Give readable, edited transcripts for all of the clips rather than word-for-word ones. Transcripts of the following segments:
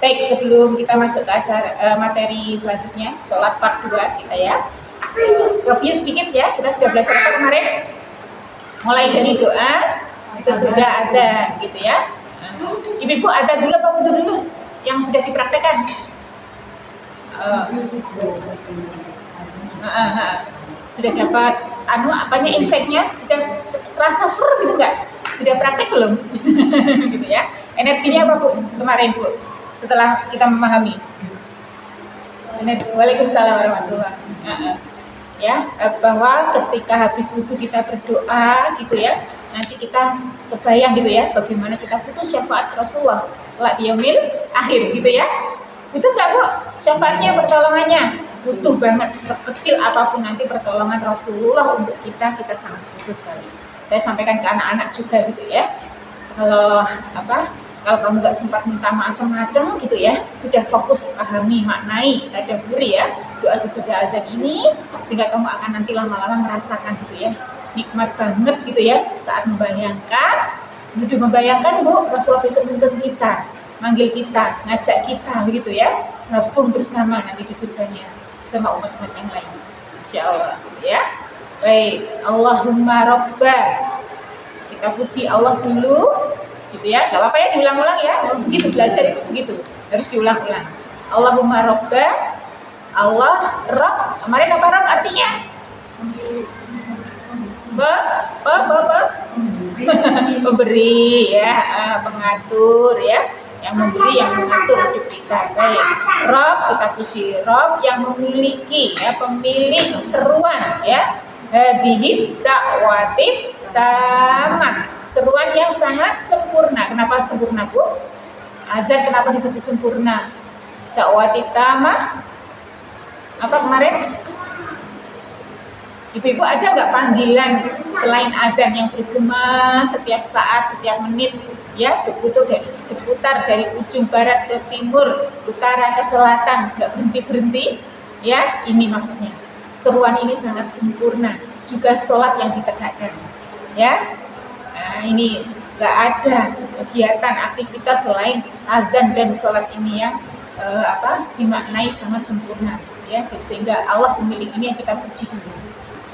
Baik, sebelum kita masuk ke acara materi selanjutnya, sholat part 2 kita ya. Review sedikit ya, kita sudah belajar apa kemarin? Mulai dari doa, sesudah ada gitu ya. Ibu-ibu ada dulu apa wudhu dulu yang sudah dipraktekkan? Sudah dapat apanya insight-nya? Sudah terasa seru gitu enggak? Sudah praktek belum? Gitu ya. Energinya apa Bu kemarin Bu? Setelah kita memahami. Waalaikumsalam warahmatullahi wabarakatuh. Ya, bahwa ketika habis wudhu kita berdoa gitu ya, nanti kita kebayang gitu ya, bagaimana kita butuh syafaat Rasulullah di yaumil akhir gitu ya. Butuh nggak Bu syafaatnya, pertolongannya? Butuh banget, sekecil apapun nanti pertolongan Rasulullah untuk kita sangat butuh sekali. Saya sampaikan ke anak-anak juga gitu ya. Kalau kamu nggak sempat minta macam-macam gitu ya, sudah fokus pahami, maknai, tadabburi ya doa sesudah azan ini, sehingga kamu akan nanti lama-lama merasakan gitu ya, nikmat banget gitu ya saat membayangkan Bu, Rasulullah besok menuntun kita, manggil kita, ngajak kita begitu ya, gabung bersama nanti di surganya bersama umat-umat yang lain, insya Allah gitu ya. Baik, Allahumma Rabba, kita puji Allah dulu gitu ya, gak apa-apa ya diulang-ulang ya, begitu belajar itu begitu, harus diulang-ulang. Allahumma Rabba, Allah Rabb, kemarin apa Rabb artinya? Pemberi ya, pengatur ya, yang memberi, yang mengatur hidup kita. Baik, Rabb, kita puji Rabb yang memiliki ya, pemilik seruan ya, hadhihi da'wati tamah, seruan yang sangat sempurna. Kenapa sempurna Bu? Azan kenapa disebut sempurna? Da'wati tamah apa kemarin? Ibu-ibu ada nggak panggilan selain azan yang bergema setiap saat, setiap menit ya, berputar dari ujung barat ke timur, utara ke selatan, nggak berhenti-berhenti ya, ini maksudnya. Seruan ini sangat sempurna, juga sholat yang ditegakkan ya. Nah, ini nggak ada kegiatan aktivitas selain azan dan sholat ini yang dimaknai sangat sempurna ya, sehingga Allah pemilik ini yang kita puji dulu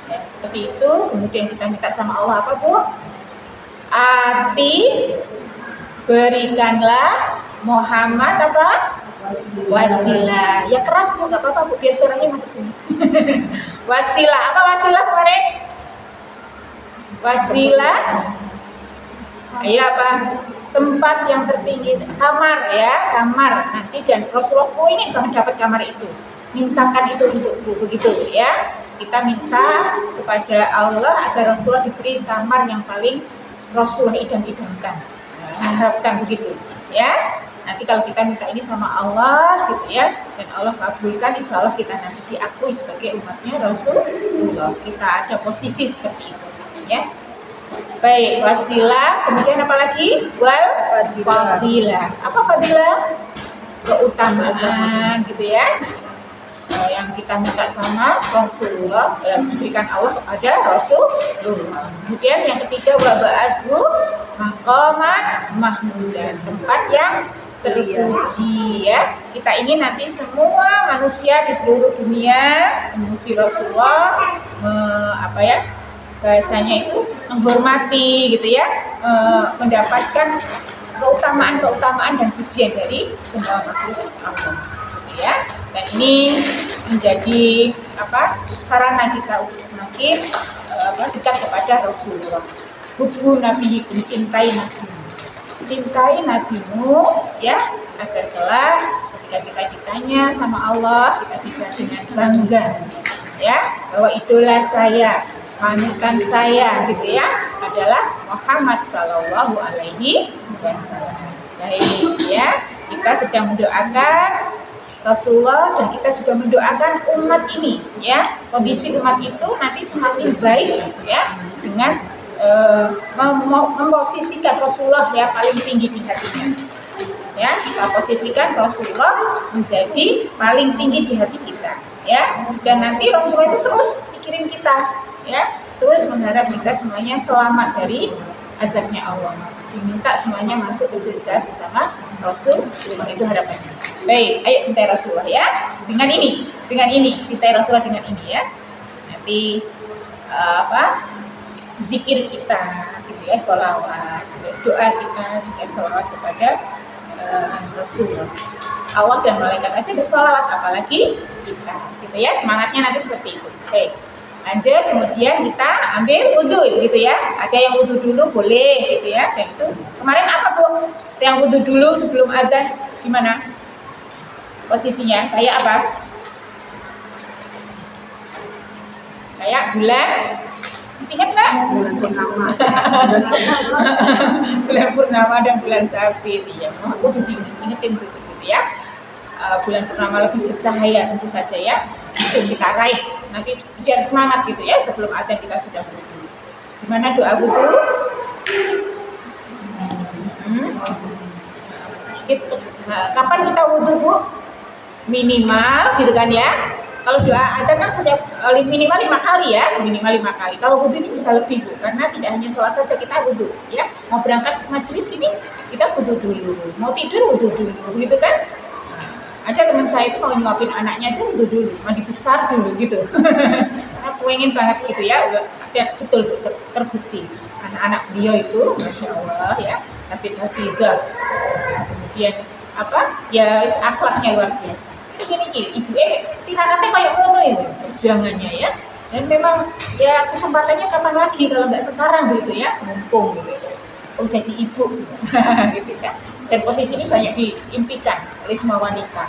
ya, seperti itu. Kemudian kita minta sama Allah apa Bu? Berikanlah Muhammad apa? Wasilah. Ya keras Bu, nggak apa-apa Bu, biar suaranya masuk sini. Wasilah, apa wasilah kemarin? Wasilah ya apa? Tempat yang tertinggi, kamar ya, kamar nanti. Dan Rasulullah ini banget dapat kamar itu, mintakan itu untukku begitu ya. Kita minta kepada Allah agar Rasulullah diberi kamar yang paling Rasulullah idam-idamkan, harapkan begitu ya. Nanti kalau kita minta ini sama Allah gitu ya, dan Allah kabulkan, insya Allah kita nanti diakui sebagai umatnya Rasulullah. Kita ada posisi seperti itu ya. Baik, wasilah, kemudian apa lagi? Fadilah. Apa fadilah? Keutamaan gitu ya. Yang kita minta sama Rasulullah, diberikan Allah kepada Rasulullah. Kemudian yang ketiga, waba'ashu maqaman mahmudan, tempat yang terpuji ya. Kita ini nanti semua manusia di seluruh dunia memuji Rasulullah, bahasanya itu menghormati gitu ya, mendapatkan keutamaan dan pujian dari semua makhluk Allah gitu ya. Dan ini menjadi sarana kita untuk semakin dekat kepada Rasulullah. Hubbu nabiyikum, cintai nabimu ya, agar kelak ketika kita ditanya sama Allah, kita bisa dengan bangga ya, bahwa idola saya, panutan saya gitu ya, adalah Muhammad Sallallahu Alaihi Wasallam. Baik ya, kita sedang mendoakan Rasulullah dan kita juga mendoakan umat ini ya, kondisi umat itu nanti semakin baik ya, dengan memposisikan Rasulullah ya paling tinggi di hatinya ya. Kita posisikan Rasulullah menjadi paling tinggi di hati kita ya, dan nanti Rasulullah itu terus pikirin kita ya, terus mengharap kita semuanya selamat dari azabnya Allah, diminta semuanya masuk ke surga bersama Rasul. Itu harapannya. Baik, ayo cintai Rasulullah ya. Dengan ini cintai Rasulullah dengan ini ya. Nanti zikir kita, gitu ya, sholawat, doa kita juga sholawat kepada Rasulullah. Allah dan malaikat aja bersolawat, apalagi kita, gitu ya. Semangatnya nanti seperti itu. Baik, lanjut. Kemudian kita ambil wudhu, gitu ya. Ada yang wudhu dulu boleh, gitu ya. Dan itu kemarin apa Bu? Yang wudhu dulu sebelum azan gimana posisinya? Kayak apa? Kayak bulan, masih ingat nggak? Bulan purnama. Bulan purnama dan bulan sabit, ya. Aku tuh ingetin tuh ke situ ya. Bulan purnama lebih bercahaya tentu saja ya. Itu kita raih. Nanti biar semangat gitu ya. Sebelum adzan kita sudah wudhu. Gimana doa wudhu? Kapan kita wudhu Bu? Minimal gitu kan ya. Kalau doa adzan kan setiap minimal 5 kali ya, minimal 5 kali. Kalau wudhu ini bisa lebih Bu, karena tidak hanya sholat saja kita wudhu ya. Mau berangkat majelis ini kita wudhu dulu, mau tidur wudhu dulu, gitu kan? Ada teman saya itu mau nyuapin anaknya aja wudhu dulu, mandi besar dulu gitu. Karena pengen banget gitu ya, udah betul terbukti. Anak-anak beliau itu, masya Allah ya, hafidhah. Kemudian ya akhlaknya luar biasa. Gini ibu tiranatnya kayak ngono itu perjuangannya ya, dan memang ya kesempatannya kapan lagi kalau nggak sekarang gitu ya, mumpung gitu, jadi ibu gitu kan. Dan posisi ini banyak diimpikan oleh semua wanita.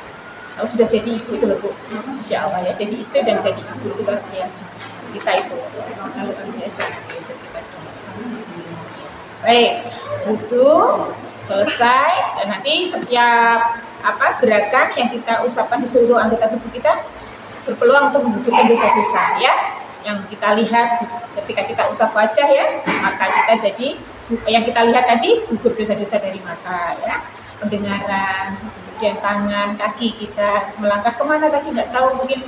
Kalau sudah jadi ibu itu loh Bu, insya Allah ya, jadi istri dan jadi ibu itu luar biasa. Kita itu luar biasa gitu, kita semua. Baik, butuh selesai, dan nanti setiap gerakan yang kita usapkan di seluruh anggota tubuh kita berpeluang untuk menggugurkan dosa-dosa ya. Yang kita lihat ketika kita usap wajah ya, maka kita jadi yang kita lihat tadi gugur dosa-dosa dari mata ya, pendengaran, kemudian tangan, kaki kita melangkah kemana tadi nggak tahu, mungkin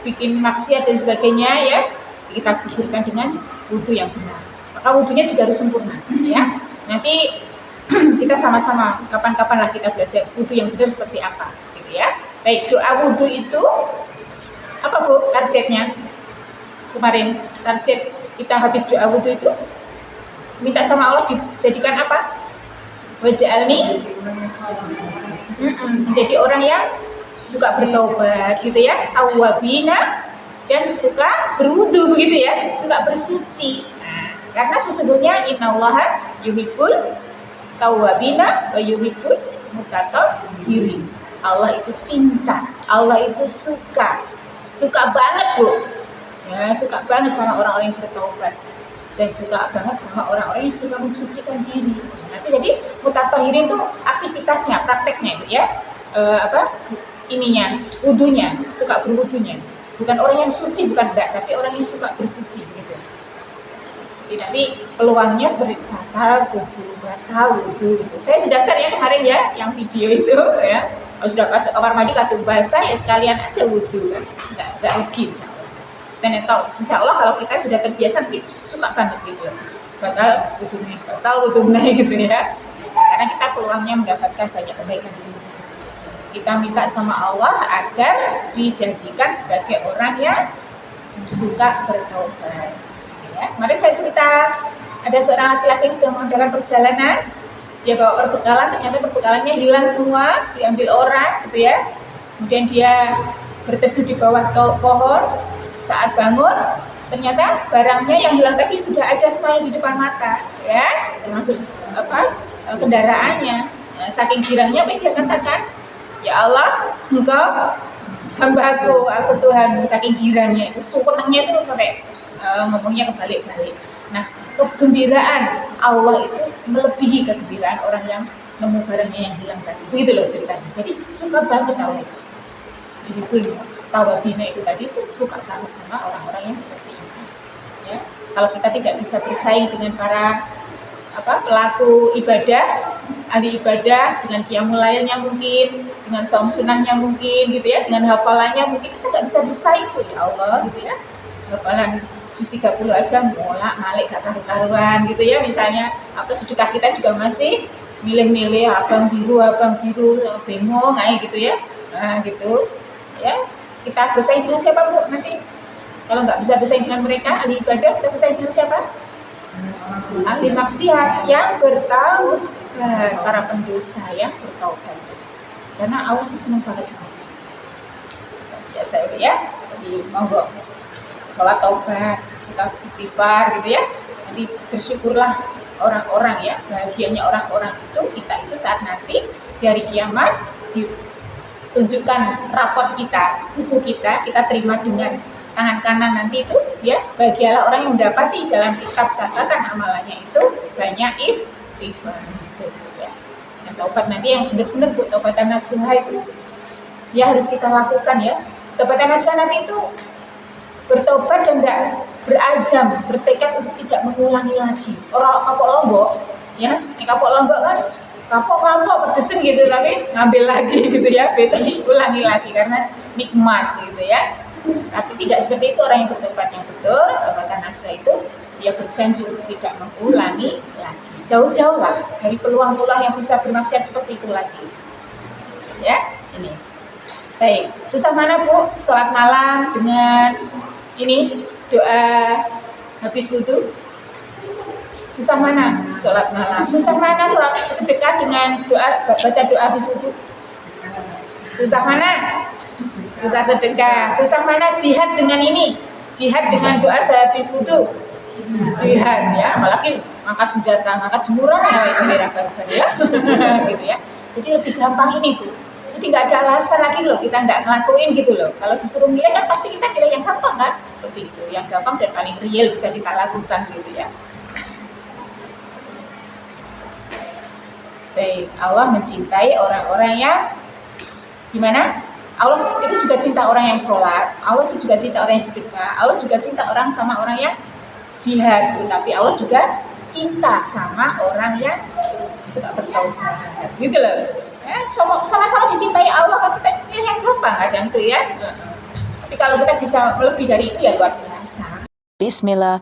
bikin maksiat dan sebagainya ya, kita gugurkan dengan wudhu yang benar. Maka wudhunya juga harus sempurna ya. Nanti kita sama-sama kapan-kapan lah kita belajar wudhu yang benar seperti apa gitu ya. Baik, doa wudhu itu apa Bu targetnya? Kemarin target kita habis doa wudhu itu minta sama Allah dijadikan apa? Waj'alni menjadi orang yang suka bertobat gitu ya, awwabina, dan suka berwudhu begitu ya, suka bersuci. Nah, karena sesungguhnya innallaha yuhibbul tawwabina wa yuhibbul mutatahhirin. Allah itu cinta, Allah itu suka banget Bu ya, suka banget sama orang-orang yang bertaubat, dan suka banget sama orang-orang yang suka mensucikan diri. Nanti jadi mutatahhirin itu aktivitasnya, prakteknya itu ya, wudunya, suka berwudunya, bukan orang yang suci, bukan enggak, tapi orang yang suka bersuci gitu. Tapi peluangnya seperti batal wudhu gitu. Saya sudah share ya kemarin ya, yang video itu ya. Kalau sudah pas kamar mandi kadung basah ya sekalian aja wudhu kan, nggak rugi insya Allah. Dan insya Allah kalau kita sudah terbiasa suka banget gitu, batal wudhunya gitu ya. Karena kita peluangnya mendapatkan banyak kebaikan di sini. Kita minta sama Allah agar dijadikan sebagai orang yang suka bertaubat. Ya, mari saya cerita, ada seorang laki-laki yang sedang mengadakan perjalanan, dia bawa perbekalan, ternyata perbekalannya hilang semua, diambil orang gitu ya. Kemudian dia berteduh di bawah pohon, saat bangun ternyata barangnya yang hilang tadi sudah ada semuanya di depan mata ya, termasuk kendaraannya. Nah, saking girangnya dia katakan, ya Allah, Engkau hambaku, aku Tuhan. Saking girangnya itu, senangnya itu sampai ngomongnya kebalik-balik. Nah, kegembiraan Allah itu melebihi kegembiraan orang yang nemu barangnya yang hilang tadi. Begitu loh ceritanya. Jadi suka banget Allah itu. Ibu tawabina itu tadi tuh suka banget sama orang-orang yang seperti ini. Ya, kalau kita tidak bisa bersaing dengan para pelaku ibadah, ahli ibadah, dengan qiyamul lailnya mungkin, dengan saum sunnahnya mungkin gitu ya, dengan hafalannya mungkin kita nggak bisa bersaing tuh ya Allah gitu ya. Hafalan juz 30 aja malik gak karu-karuan gitu ya misalnya, atau sedekah kita juga masih milih-milih abang biru, bingung, kayak gitu ya. Nah gitu, ya. Kita bersaing dengan siapa Bu nanti? Kalau nggak bisa bersaing dengan mereka, ahli ibadah, kita bersaing dengan siapa? Ahli maksiat yang bertaubat, para pendosa yang bertaubat. Karena Allah itu senang banget sama kita. Biasa itu ya. Jadi monggo sholat taubat, kita istighfar gitu ya. Jadi bersyukurlah orang-orang ya, bahagianya orang-orang itu kita itu saat nanti di hari kiamat ditunjukkan rapot kita, buku kita terima dengan tangan kanan nanti itu ya, bahagialah orang yang mendapati dalam kitab catatan amalannya itu banyak istighfar gitu ya. Nah, taubat nanti yang benar-benar Bu, taubatan nasuha itu ya harus kita lakukan ya. Taubatan nasuha nanti itu bertobat dan tidak berazam, bertekad untuk tidak mengulangi lagi. Orang kapok lombok, ya, kapok lombok kan, kapok berdesin gitu, tapi ngambil lagi gitu ya, besok diulangi lagi karena nikmat gitu ya. Tapi tidak seperti itu orang yang bertobat yang betul, taubatan nasuha itu dia berjanji untuk tidak mengulangi lagi. Jauh-jauh lah dari peluang-peluang yang bisa bermaksiat seperti itu lagi. Ya, ini. Baik, susah mana Bu? Sholat malam dengan ini doa habis wudhu. Susah mana sholat malam? Susah mana sholat sedekah dengan doa baca doa habis wudhu? Susah mana? Susah sedekah. Susah mana jihad dengan ini? Jihad dengan doa sehabis wudhu. Jihad ya, apalagi angkat senjata, angkat jemuran ya itu merah barbar ya. Gitu ya. Jadi lebih gampang ini Bu. Jadi nggak ada alasan lagi loh kita nggak ngelakuin gitu loh. Kalau disuruh milih kan pasti kita pilih yang gampang kan, seperti itu, yang gampang dan paling real bisa kita lakukan gitu ya. Baik, Allah mencintai orang-orang yang gimana? Allah itu juga cinta orang yang sholat, Allah itu juga cinta orang yang sedekah, Allah juga cinta orang sama orang yang jihad, tapi Allah juga cinta sama orang yang suka bertaubat, gitu loh. Sama-sama dicintai Allah, kan kita pilih yang gampang kadang tuh ya. Tapi kalau kita bisa lebih dari itu ya luar biasa. Bismillah.